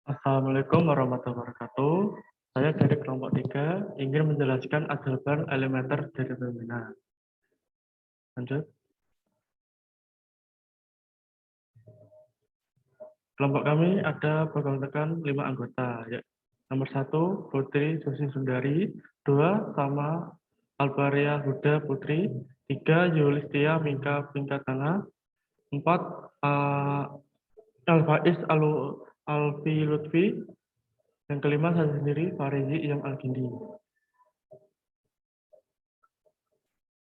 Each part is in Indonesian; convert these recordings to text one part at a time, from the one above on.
Assalamualaikum warahmatullahi wabarakatuh. Saya dari kelompok 3 ingin menjelaskan aljabar elementer determinan. Lanjut. Kelompok kami ada beranggotakan 5 anggota. Ya. Nomor 1, Putri Susi Sundari. 2, Sama Albaria Huda Putri. 3, Yulistia Mingka Pinkatana. 4, Alfaiz Alfi Lutfi. Yang kelima, saya sendiri, Farizi Iyam Al-Gindi.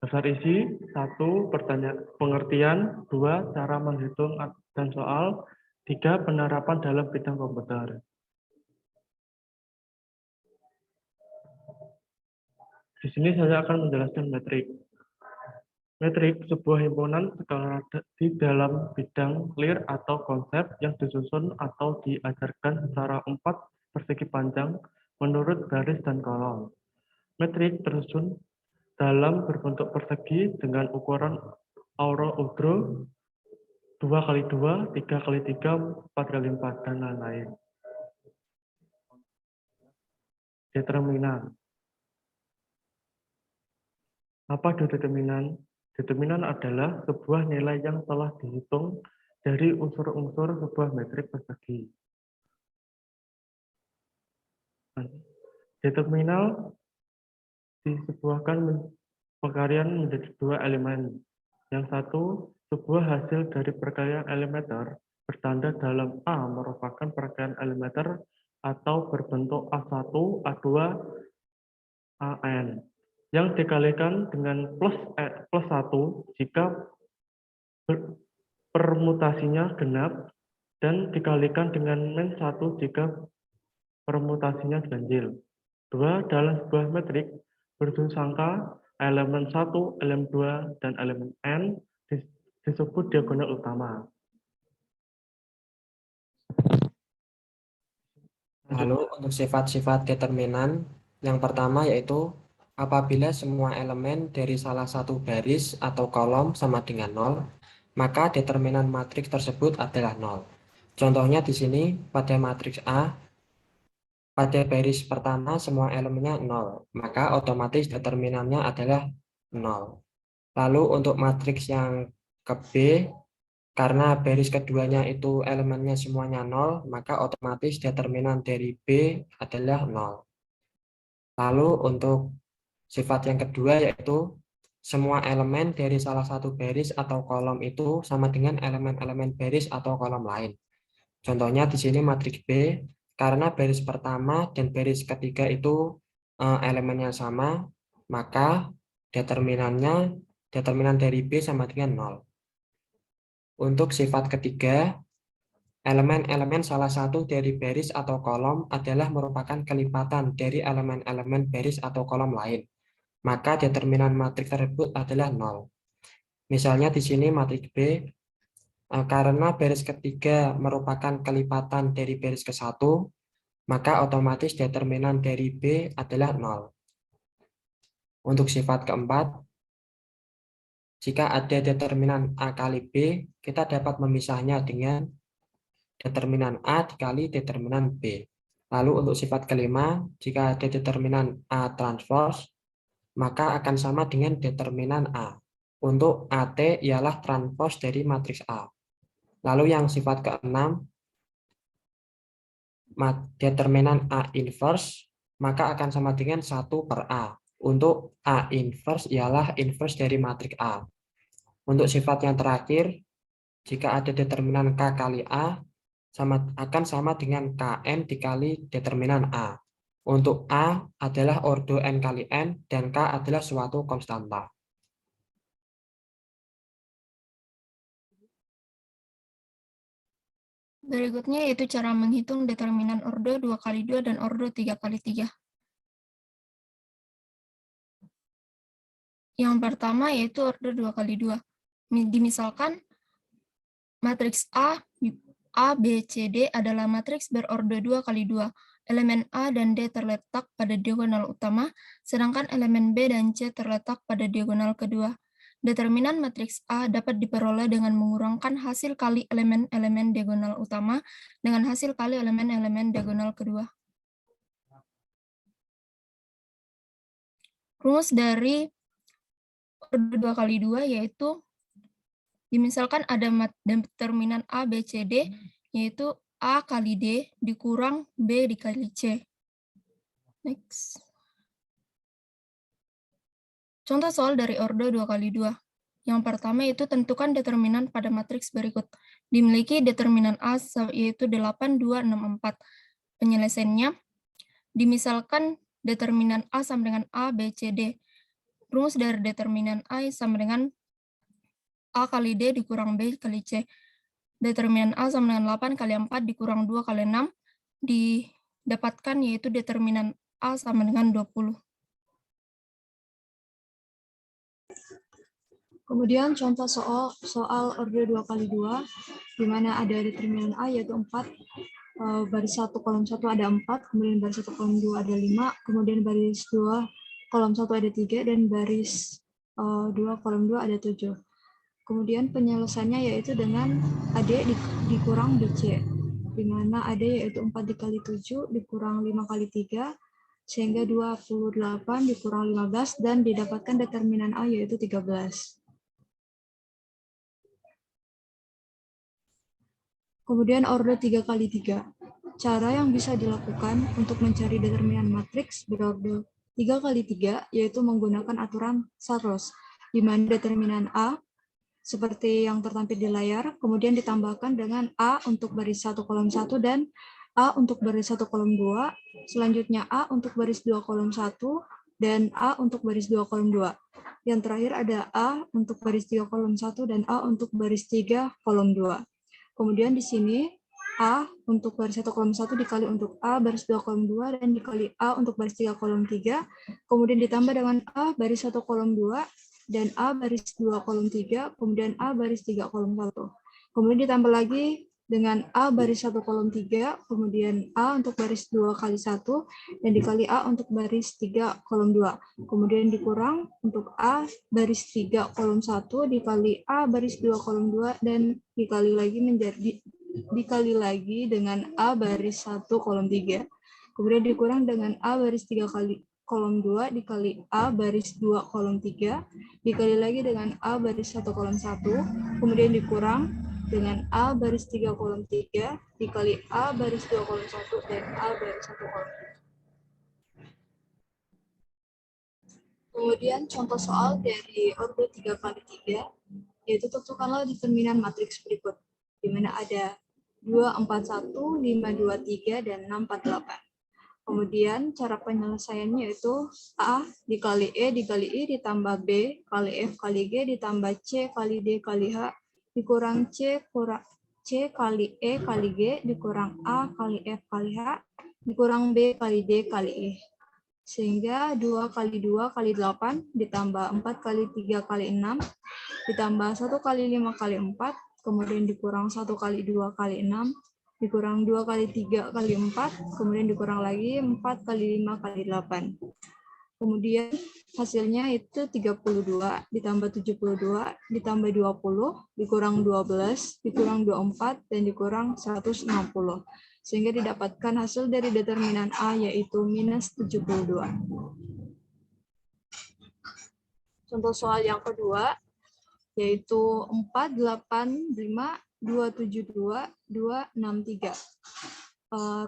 Dasar isi, 1. Pengertian, 2. Cara menghitung dan soal, 3. Penerapan dalam bidang komputer. Di sini saya akan menjelaskan metrik. Metrik, sebuah himpunan skala di dalam bidang clear atau konsep yang disusun atau diajarkan secara 4 persegi panjang menurut baris dan kolom. Metrik tersusun dalam berbentuk persegi dengan ukuran Auro-Udro 2x2, 3x3, 4x4, dan lain-lain. Determinan. Apa itu determinan? Determinan adalah sebuah nilai yang telah dihitung dari unsur-unsur sebuah metrik persegi. Determinal disebuahkan perkalian menjadi 2 elemen. Yang satu, sebuah hasil dari perkalian elementer bertanda dalam A merupakan perkalian elementer atau berbentuk A1, A2, AN yang dikalikan dengan plus 1 jika permutasinya genap dan dikalikan dengan min 1 jika permutasinya ganjil. 2. Dalam sebuah metrik berujung sangka, elemen 1, elemen 2, dan elemen N disebut diagonal utama. Lalu untuk sifat-sifat determinan, yang pertama yaitu apabila semua elemen dari salah satu baris atau kolom sama dengan 0, maka determinan matriks tersebut adalah 0. Contohnya di sini pada matriks A, pada baris pertama semua elemennya 0, maka otomatis determinannya adalah 0. Lalu untuk matriks yang ke B, karena baris keduanya itu elemennya semuanya 0, maka otomatis determinan dari B adalah 0. Lalu untuk sifat yang kedua yaitu semua elemen dari salah satu baris atau kolom itu sama dengan elemen-elemen baris atau kolom lain. Contohnya di sini matriks B, karena baris pertama dan baris ketiga itu elemennya sama, maka determinan dari B sama dengan 0. Untuk sifat ketiga, elemen-elemen salah satu dari baris atau kolom adalah merupakan kelipatan dari elemen-elemen baris atau kolom lain. Maka determinan matriks tersebut adalah 0. Misalnya di sini matriks B, karena baris ketiga merupakan kelipatan dari baris ke-1, maka otomatis determinan dari B adalah 0. Untuk sifat keempat, jika ada determinan A kali B, kita dapat memisahnya dengan determinan A dikali determinan B. Lalu untuk sifat kelima, jika ada determinan A transpose, maka akan sama dengan determinan A. Untuk AT ialah transpose dari matriks A. Lalu yang sifat keenam, determinan A inverse, maka akan sama dengan 1 per A. Untuk A inverse ialah inverse dari matriks A. Untuk sifat yang terakhir, jika ada determinan K kali A, akan sama dengan Kn dikali determinan A. Untuk A adalah ordo N kali N, dan K adalah suatu konstanta. Berikutnya yaitu cara menghitung determinan ordo 2x2 dan ordo 3x3. Yang pertama yaitu ordo 2x2. Dimisalkan matriks A, B, C, D adalah matriks berordo 2x2. Elemen A dan D terletak pada diagonal utama, sedangkan elemen B dan C terletak pada diagonal kedua. Determinan matriks A dapat diperoleh dengan mengurangkan hasil kali elemen-elemen diagonal utama dengan hasil kali elemen-elemen diagonal kedua. Rumus dari order 2 kali 2 yaitu misalkan ada determinan A, B, C, D, yaitu A kali D dikurang B dikali C. Next. Contoh soal dari order 2 kali 2. Yang pertama itu tentukan determinan pada matriks berikut. Dimiliki determinan A yaitu 8, 2, 6, 4. Penyelesaiannya, dimisalkan determinan A sama dengan A, B, C, D. Rumus dari determinan A sama dengan A kali D dikurang B kali C. Determinan A sama dengan 8 kali 4 dikurang 2 kali 6 didapatkan yaitu determinan A sama dengan 20. Kemudian contoh soal order 2 kali 2, di mana ada determinan A yaitu 4, baris 1 kolom 1 ada 4, kemudian baris 1 kolom 2 ada 5, kemudian baris 2 kolom 1 ada 3, dan baris 2 kolom 2 ada 7. Kemudian penyelesaiannya yaitu dengan AD dikurang BC, di mana AD yaitu 4 dikali 7 dikurang 5 kali 3, sehingga 28 dikurang 15, dan didapatkan determinan A yaitu 13. Kemudian order 3 kali 3. Cara yang bisa dilakukan untuk mencari determinan matriks berorder 3 kali 3 yaitu menggunakan aturan Saros, di mana determinan A seperti yang tertampil di layar, kemudian ditambahkan dengan A untuk baris 1 kolom 1 dan A untuk baris 1 kolom 2, selanjutnya A untuk baris 2 kolom 1, dan A untuk baris 2 kolom 2. Yang terakhir ada A untuk baris 3 kolom 1 dan A untuk baris 3 kolom 2. Kemudian di sini A untuk baris 1 kolom 1 dikali untuk A baris 2 kolom 2 dan dikali A untuk baris 3 kolom 3. Kemudian ditambah dengan A baris 1 kolom 2 dan A baris 2 kolom 3, kemudian A baris 3 kolom 1. Kemudian ditambah lagi dengan A baris 1 kolom 3, kemudian A untuk baris 2 kali 1, dan dikali A untuk baris 3 kolom 2. Kemudian dikurang untuk A baris 3 kolom 1 dikali A baris 2 kolom 2, dan dikali lagi dengan A baris 1 kolom 3. Kemudian dikurang dengan A baris 3 kali kolom 2 dikali A baris 2 kolom 3, dikali lagi dengan A baris 1 kolom 1, kemudian dikurang dengan A baris 3 kolom 3 dikali A baris 2 kolom 1 dan A baris 1 kolom 3. Kemudian contoh soal dari order 3 kali 3, yaitu tentukanlah determinan matriks berikut, di mana ada 2, 4, 1, 5, 2, 3, dan 6, 4, 8. Kemudian cara penyelesaiannya yaitu A dikali E dikali I ditambah B kali F kali G ditambah C kali D kali H dikurang C kali E kali G dikurang A kali F kali H dikurang B kali D kali E. Sehingga 2 kali 2 kali 8 ditambah 4 kali 3 kali 6 ditambah 1 kali 5 kali 4, kemudian dikurang 1 kali 2 kali 6, dikurang 2 kali 3 kali 4, kemudian dikurang lagi 4 kali 5 kali 8. Kemudian hasilnya itu 32 ditambah 72 ditambah 20 dikurang 12 dikurang 24 dan dikurang 160. Sehingga didapatkan hasil dari determinan A yaitu minus 72. Contoh soal yang kedua yaitu 4, 8, 5, 272, 263.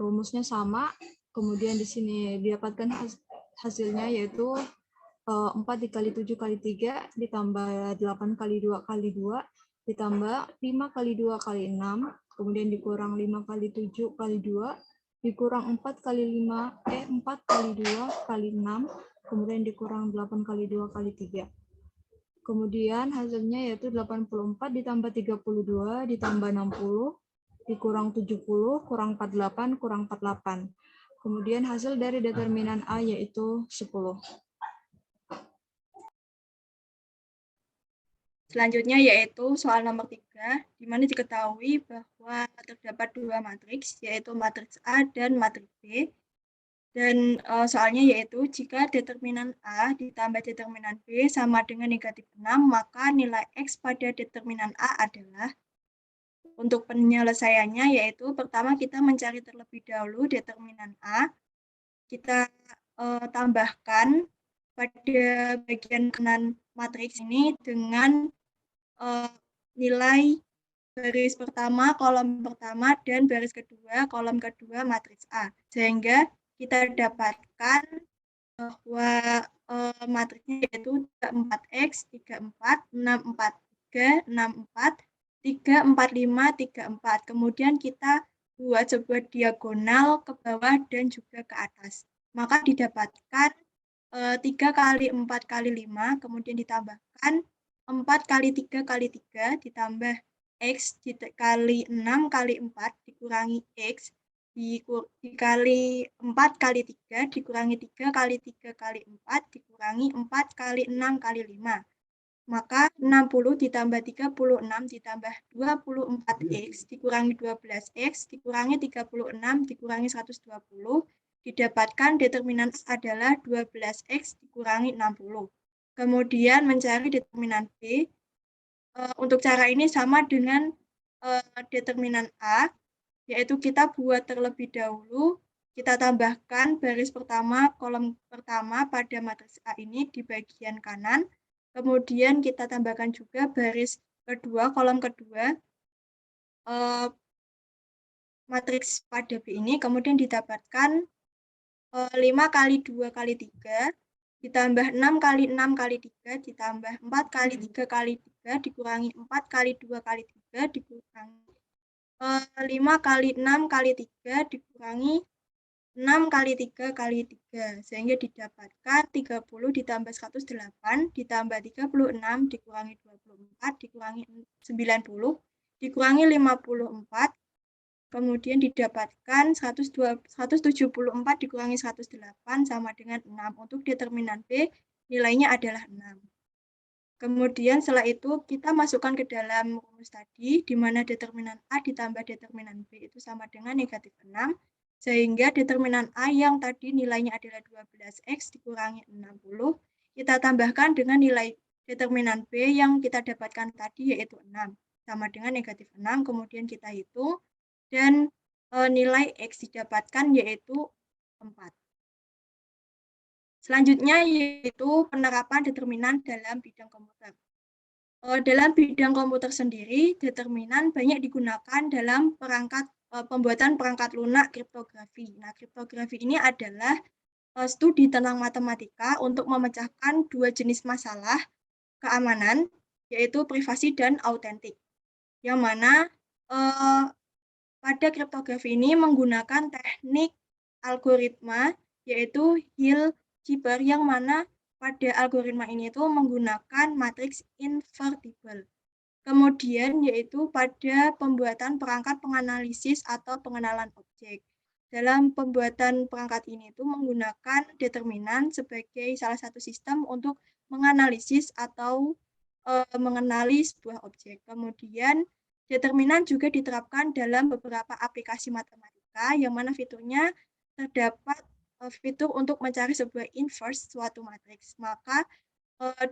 Rumusnya sama, kemudian di sini didapatkan hasilnya yaitu 4 dikali 7 kali 3 ditambah 8 kali 2 kali 2 ditambah 5 kali 2 kali 6, kemudian dikurang 5 kali 7 kali 2, dikurang 4 kali 4 kali 2 kali 6, kemudian dikurang 8 kali 2 kali 3. Kemudian hasilnya yaitu 84 ditambah 32 ditambah 60 dikurang 70 kurang 48 kurang 48. Kemudian hasil dari determinan A yaitu 10. Selanjutnya yaitu soal nomor 3, di mana diketahui bahwa terdapat dua matriks, yaitu matriks A dan matriks B. Dan soalnya yaitu jika determinan A ditambah determinan B sama dengan negatif 6, maka nilai X pada determinan A adalah, untuk penyelesaiannya yaitu pertama kita mencari terlebih dahulu determinan A, kita tambahkan pada bagian kanan matriks ini dengan nilai baris pertama, kolom pertama, dan baris kedua, kolom kedua matriks A. Sehingga kita dapatkan bahwa matriksnya yaitu 34X, 34, 643, 64, 345, 34. Kemudian kita buat sebuah diagonal ke bawah dan juga ke atas. Maka didapatkan 3 kali 4 kali 5, kemudian ditambahkan 4 kali 3 kali 3, ditambah X dikali 6 kali 4 dikurangi X dikali 4 kali 3 dikurangi 3 kali 3 kali 4 dikurangi 4 kali 6 kali 5. Maka 60 ditambah 36 ditambah 24X dikurangi 12X dikurangi 36 dikurangi 120 didapatkan determinan adalah 12X dikurangi 60. Kemudian mencari determinan B. Untuk cara ini sama dengan determinan A, yaitu kita buat terlebih dahulu, kita tambahkan baris pertama, kolom pertama pada matriks A ini di bagian kanan, kemudian kita tambahkan juga baris kedua, kolom kedua, matriks pada B ini, kemudian didapatkan 5 kali 2 kali 3, ditambah 6 kali 6 kali 3, ditambah 4 kali 3 kali 3, dikurangi 4 kali 2 kali 3, dikurangi 5 kali 6 kali 3, dikurangi 6 kali 3 kali 3, sehingga didapatkan 30 ditambah 108, ditambah 36, dikurangi 24, dikurangi 90, dikurangi 54, kemudian didapatkan 174 dikurangi 108 sama dengan 6. Untuk determinan B, nilainya adalah 6. Kemudian setelah itu kita masukkan ke dalam rumus tadi, di mana determinan A ditambah determinan B itu sama dengan negatif 6, sehingga determinan A yang tadi nilainya adalah 12X dikurangi 60, kita tambahkan dengan nilai determinan B yang kita dapatkan tadi yaitu 6, sama dengan negatif 6, kemudian kita hitung, dan nilai X didapatkan yaitu 4. Selanjutnya yaitu penerapan determinan dalam bidang komputer. Dalam bidang komputer sendiri, determinan banyak digunakan dalam pembuatan perangkat lunak kriptografi. Nah, kriptografi ini adalah studi tentang matematika untuk memecahkan dua jenis masalah keamanan, yaitu privasi dan autentik. Yang mana pada kriptografi ini menggunakan teknik algoritma, yaitu Hill-Cipher, yang mana pada algoritma ini itu menggunakan matriks invertible. Kemudian yaitu pada pembuatan perangkat penganalisis atau pengenalan objek. Dalam pembuatan perangkat ini itu menggunakan determinan sebagai salah satu sistem untuk menganalisis atau mengenali sebuah objek. Kemudian determinan juga diterapkan dalam beberapa aplikasi matematika yang mana fiturnya terdapat fitur untuk mencari sebuah inverse suatu matriks. Maka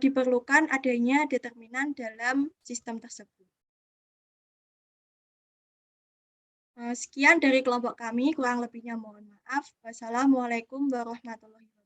diperlukan adanya determinan dalam sistem tersebut. Sekian dari kelompok kami, kurang lebihnya mohon maaf. Wassalamualaikum warahmatullahi wabarakatuh.